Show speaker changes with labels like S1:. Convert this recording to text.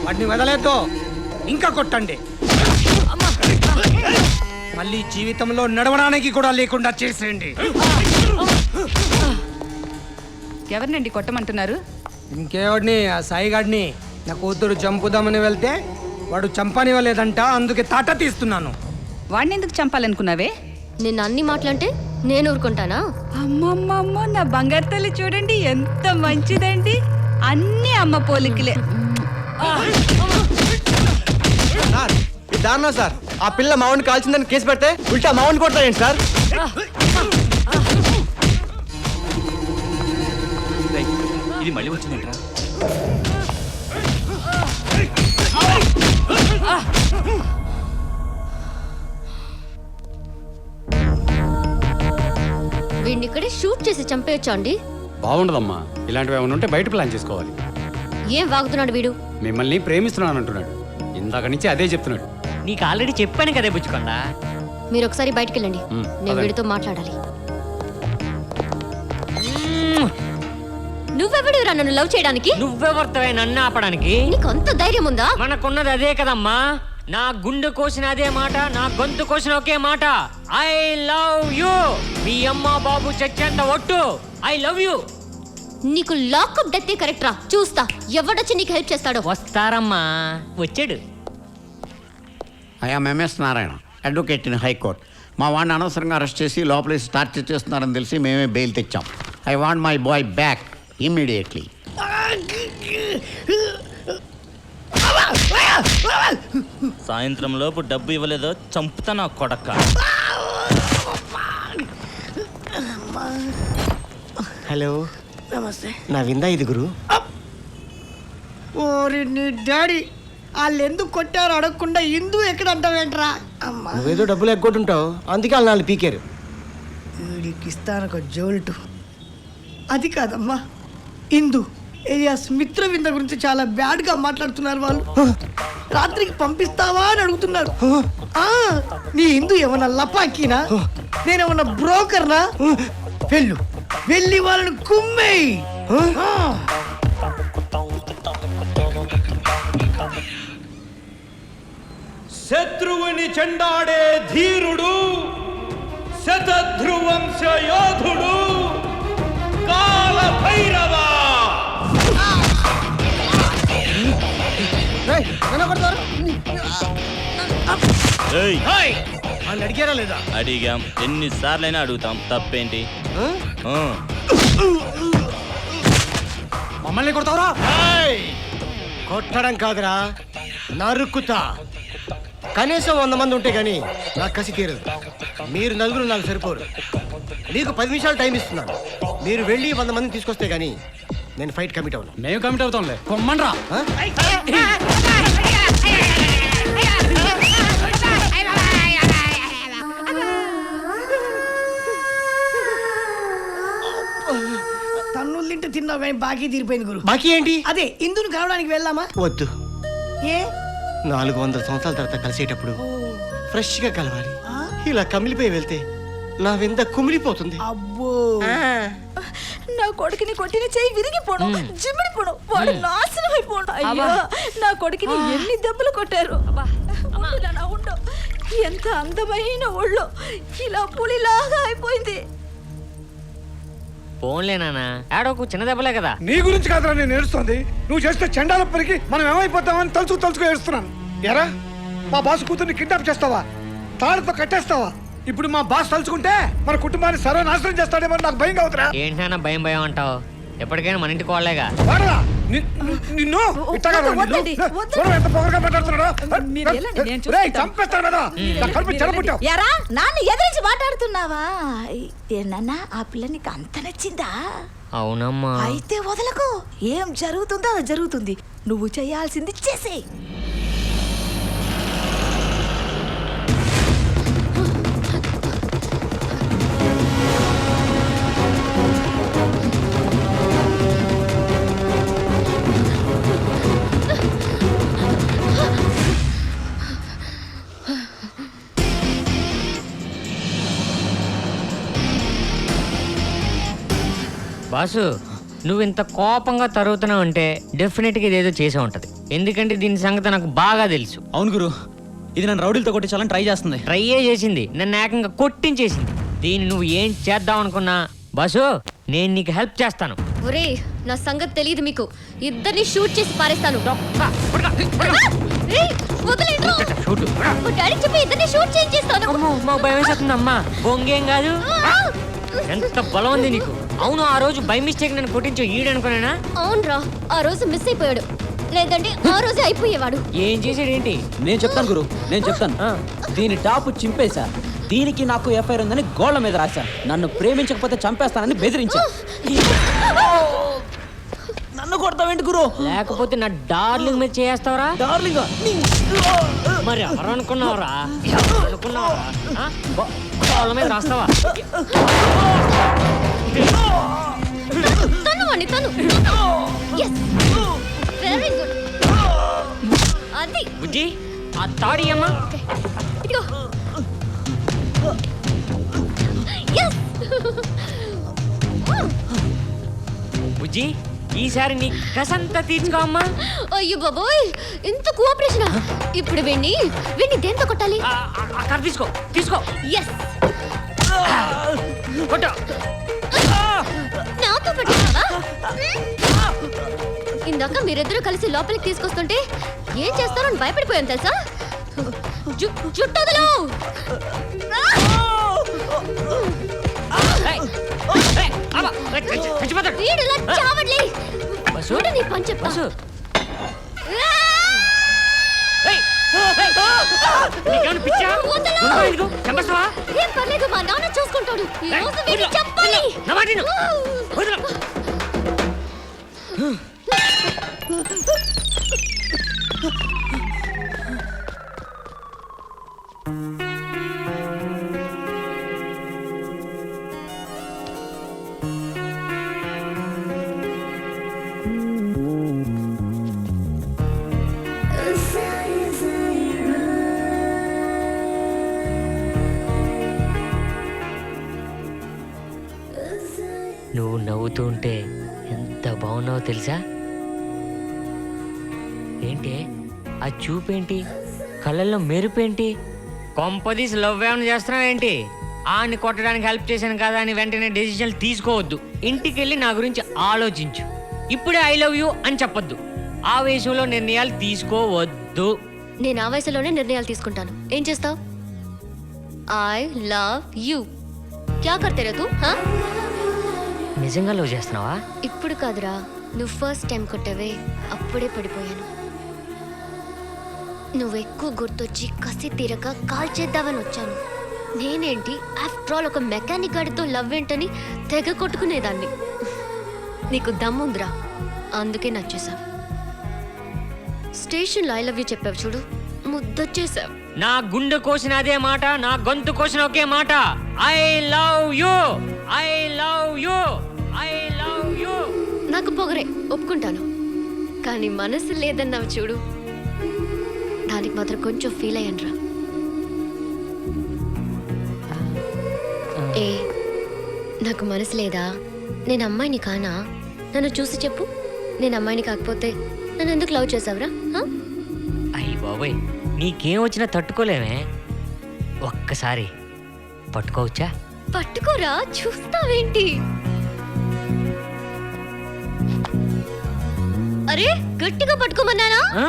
S1: వాడిని వదలేద్దు, ఇంకా కొట్టండి. మళ్ళీ జీవితంలో నడవడానికి కూడా లేకుండా చేసేయండి.
S2: ఎవరినండి కొట్టమంటున్నారు?
S1: ఇంకేవాడిని, ఆ సాయిగాడిని. నా కూతురు చంపుదామని వెళ్తే వాడు చంపనివ్వలేదంట, అందుకే తాట తీస్తున్నాను.
S2: వాడిని ఎందుకు చంపాలనుకున్నావే?
S3: నిన్న అన్ని మాటలంటే నేను ఊరుకుంటానా?
S2: అమ్మమ్మమ్మ, నా బంగారు తల్లి చూడండి ఎంత మంచిదండి. అన్ని అమ్మ పోలికలే.
S4: దారుణం సార్. ఆ పిల్ల మావాడిని కాల్చిందని కేసు పెడితే ఉల్టా మావాడిని కొడతాయండి సార్.
S5: ఇది మళ్ళీ వచ్చిందంటరా.
S3: వీడిని ఇక్కడే షూట్ చేసి చంపేయచ్చా అండి?
S6: బాగుండదమ్మా, ఇలాంటివి ఏమైనా ఉంటే బయట ప్లాన్ చేసుకోవాలి.
S3: ఏం వాగుతున్నాడు వీడు?
S6: మిమ్మల్ని ప్రేమిస్తున్నాను అంటున్నాడు. ఇందాక నుంచి అదే చెప్తున్నాడు.
S7: నీకు ఆల్రెడీ చెప్పాను కదే బుచ్చుకొండా.
S3: మీరు ఒకసారి బయటికి వెళ్ళండి, నేను వీడితో మాట్లాడాలి. నువ్వెవడురా నన్ను లవ్ చేయడానికి?
S7: నువ్వెవరితోవే నన్ను ఆపడానికి?
S3: నీకు అంత ధైర్యం ఉందా?
S7: మనకున్నది అదే కదమ్మా. నా గుండె కోసిన అదే మాట, నా గొంతు కోసిన ఒకే మాట. I love you. మీ అమ్మ బాబు చచ్చేంత ఒట్టు. I love you.
S3: నీకు లాకప్ డెత్తే కరెక్ట్ రా. చూస్తా ఎవడొచ్చి నీకు హెల్ప్ చేస్తాడో.
S7: వస్తారమ్మా, వచ్చాడు.
S8: I'm MS Narayana, advocate in high court. మా వాడిని అనవసరంగా అరెస్ట్ చేసి లోపలేసి టార్చర్ చేస్తున్నారని తెలిసి మేమే బెయిల్ తెచ్చాం. I want my boy back immediately.
S5: సాయంత్రం లోపు డబ్బు ఇవ్వలేదో చంపుతా నా కొడక్క.
S4: హలో,
S1: నమస్తే.
S4: నా విందా ఇది గురు.
S1: ఓరి నీ డాడీ, వాళ్ళు ఎందుకు కొట్టారో అడగకుండా ఇందు ఎక్కడ అంటావేంట్రా?
S4: నువ్వేదో డబ్బులు ఎగ్గొట్టుంటావు, అందుకే వాళ్ళు నాలుగు పీకారు.
S1: వీడికి ఇస్తాను ఒక జోల్టు. అది కాదమ్మా, ఇందు ఏలియాస్ మిత్రవింద గురించి చాలా బ్యాడ్గా మాట్లాడుతున్నారు వాళ్ళు. రాత్రికి పంపిస్తావా అని అడుగుతున్నారు. నీ ఇందు ఏమన్నా లపాకీనా? నేనేమన్నా బ్రోకర్నా? వెళ్ళు, వెళ్ళి వాళ్ళని కుమ్మేయి.
S9: శత్రువుని చెండాడే ధీరుడు, శతధ్రువంశ యోధుడు కాల భైరవ.
S1: వాళ్ళు అడిగారా లేదా?
S5: అడిగాం, ఎన్నిసార్లైనా అడుగుతాం, తప్పేంటి?
S4: మమ్మల్ని కొడతావురా? కొట్టడం కాదురా, నరుక్కుతా. కనీసం 100 మంది ఉంటే గానీ నాకు కసి తీరదు. మీరు నలుగురు నాకు సరిపోరు. మీకు 10 నిమిషాలు టైం ఇస్తున్నాను. మీరు వెళ్ళి 100 మందిని తీసుకొస్తే గానీ నేను ఫైట్ కమిట్ అవును.
S6: మేము కమిట్ అవుతాంలే, పొమ్మన్రా.
S1: తన్నులు తింటే తిన్నావు కానీ బాకీ తీరిపోయింది గురు.
S4: బాకీ ఏంటి?
S1: అదే ఇందును కలవడానికి వెళ్దామా?
S4: వద్దు.
S1: ఏ?
S4: 400 సంవత్సరాల తర్వాత కలిసేటప్పుడు ఫ్రెష్ గా కలవాలి. ఇలా కమిలిపోయి వెళ్తే నా వింద కుమిలిపోతుంది.
S1: అబ్బో,
S2: నా కొడుకుని కొట్టిన చెయ్యి విరిగిపోను, జిమ్మిడిపోను, వాడు నాశనం అయిపోను. అయ్యో, నా కొడుకుని ఎన్ని దెబ్బలు కొట్టారు. ఉండు, ఎంత అందమైన ఒళ్ళు ఇలా పులిలాగా అయిపోయింది.
S7: ఫోన్లే నానా, ఆడోకు చిన్న దెబ్బలే కదా.
S1: నీ గురించి కాదురా నేను ఏడుస్తుంది. నువ్వు చేస్తే చండాలప్పటికి మనం ఏమైపోతామని తలుచుకు ఏడుస్తున్నాను. ఎరా, మా బాస్ కూతుర్ని కిడ్నాప్ చేస్తావా? తాడుతో కట్టేస్తావా? ఇప్పుడు మా బాస్ తలుచుకుంటే మన కుటుంబాన్ని సర్వనాశనం చేస్తాడేమో నాకు భయంగా అవుతురా.
S7: ఏంటి నాన్న భయం భయం అంటావు? ఎప్పటికైనా మన ఇంటికి వాళ్ళేగా.
S1: నిన్ను ఎంత పొగరగా మాట్లాడుతున్నాడు. చంపేస్తాడు.
S2: ఎరా, నాన్న ఎదిరించి మాట్లాడుతున్నావా? ఏనన్నా, ఆ పిల్ల నీకు అంత నచ్చిందా?
S7: అవునమ్మా.
S2: అయితే వదలకు. ఏం జరుగుతుందో అది జరుగుతుంది. నువ్వు చేయాల్సింది చేసేయ్.
S7: బాసు, నువ్వు ఇంత కోపంగా తరుగుతున్నావు అంటే డెఫినెట్గా ఇదేదో చేసే ఉంటుంది. ఎందుకంటే దీని సంగతి నాకు బాగా తెలుసు.
S10: అవును గురు, ఇది నన్ను రౌడీలతో కొట్టించాలని ట్రై చేస్తుంది.
S7: ట్రైయే చేసింది, నన్ను ఏకంగా కొట్టించేసింది. దీన్ని నువ్వు ఏం చేద్దాం అనుకున్నా బాసు, నేను నీకు హెల్ప్ చేస్తాను.
S3: ఒరే నా సంగతి తెలియదు మీకు. ఇద్దరిని షూట్ చేసి పారేస్తాను. ఏయ్, వదిలేండ్రు.
S7: షూటు.
S3: మా డాడీకి చెప్పి ఇద్దరిని షూట్ చేయించేస్తాను.
S7: అమ్మో, మాకు భయం వేసేస్తుంది అమ్మా. బొంగేం కాదు. ఎంత బలం ఉంది నీకు. అవును, ఆ రోజు బై మిస్టేక్ నన్ను కొట్టించు ఈడనుకునేనా?
S3: అవునరా, ఆ రోజు మిస్ అయిపోయాడు. లేదంటే ఆ రోజే అయిపోయేవాడు.
S7: ఏం చేసాడు ఏంటి?
S10: నేను చెప్తాను గురు, నేను చెప్తాను. దీని టాపు చింపేశా. దీనికి నాకు ఎఫ్ఐఆర్ ఉందని గోళ్ల మీద రాశా. నన్ను ప్రేమించకపోతే చంపేస్తానని బెదిరించా. నన్ను కొడతావేంటి గురు?
S7: లేకపోతే నా డార్లింగ్ మీద చేస్తావరా?
S10: డార్లింగ్
S7: మరి ఎవరు అనుకున్నావురా? గోళ్ళ మీద రాస్తావా?
S3: తను వాణ్ణి, తను. Yes. Very good. అది
S7: బుజ్జి, ఆ తాడి అమ్మా.
S3: ఇదిగో. Yes.
S7: బుజ్జి, ఈసారి నీ కసంతా తీర్చుకో అమ్మా.
S3: అయ్యో బాబోయ్, ఇంత కోఆపరేషన్. ఇప్పుడు వీణ్ణి దేంతో కొట్టాలి?
S7: ఆ కర్ర తీసుకో, తీసుకో.
S3: ఎస్,
S7: కొట్టు.
S3: నాతో పట్టిస్తావా? ఇందాక మీరిద్దరూ కలిసి లోపలికి తీసుకొస్తుంటే ఏం చేస్తారో అని భయపడిపోయాను తెలుసా? జుట్టొదలు.
S7: ఏయ్, ఏయ్, అబ్బా, చచ్చిపోతాడు.
S3: వీడిలా చావట్లే.
S7: బస్సు,
S3: చూడు నీ పని చెప్తా.
S7: బస్సు. ఏయ్, ఏయ్, నీకేమైనా పిచ్చా?
S3: వదలు.
S7: నువ్వు ఎందుకు? చంపేస్తావా?
S3: ఏం పర్లేదు, మా నాన్న చూసుకుంటాడు. ఈ రోజు వీడిని చంపాలి.
S7: నా మాట విను. వదలు. నువ్వు నవ్వుతూ ఉంటే ఎంత బాగున్నావో తెలుసా? ఏంటి ఆ చూపేంటి, కళ్ళల్లో మెరుపేంటి? కొంపదీసి లవ్ ఏమైనా చేస్తున్నావు ఏంటి? ఆని కొట్టడానికి హెల్ప్ చేశాను కదా అని వెంటనే డెసిషన్ తీసుకోవద్దు. ఇంటికి వెళ్ళి నా గురించి ఆలోచించు. ఇప్పుడే ఐ లవ్ యూ అని చెప్పొద్దు. ఆవేశంలో నిర్ణయాలు తీసుకోవద్దు.
S3: నేను ఆ వయసులోనే నిర్ణయాలు తీసుకుంటాను. ఏం చేస్తావు? I love you. క్యా కర్తే రే తూ? హా?
S7: నిజంగా లవ్ చేస్తున్నావా?
S3: ఇప్పుడు కాదురా, నువ్వు ఫస్ట్ టైం కొట్టవే అప్పుడే పడిపోయాను. నువ్వు ఎక్కువ గుర్తొచ్చి కసి తీరక కాల్ చేద్దామని వచ్చాను. నేనేంటి ఆఫ్టర్ ఆల్ ఒక మెకానిక్ గాడితో లవ్ ఏంటని తెగ కొట్టుకునేదాన్ని. నీకు దమ్ముందిరా, అందుకే నచ్చేసావు. స్టేషన్లో ఐ లవ్ యూ చెప్పావు చూడు, ముద్దొచ్చేసావు.
S7: నా గుండె కోసిన అదే మాట, నా గొంతు కోసిన ఒకే మాట. I love you, I love you, I love you.
S3: నాకు పొగరే, ఒప్పుకుంటాను. కానీ మనసు లేదన్నావు చూడు, దానికి మాత్రం కొంచెం ఫీల్ అయ్యానురా. ఏ, నాకు మనసు లేదా? నేను అమ్మాయిని కానా? నన్ను చూసి చెప్పు. నేను అమ్మాయిని కాకపోతే నన్ను ఎందుకు లవ్ చేసావురా?
S7: అయ్యి బాబోయ్, నీకేం వచ్చినా తట్టుకోలేమే. ఒక్కసారి పట్టుకోవచ్చా?
S3: పట్టుకోరా, చూస్తావేంటి? అరే, గట్టిగా పట్టుకోమన్నానా?
S7: ఆ?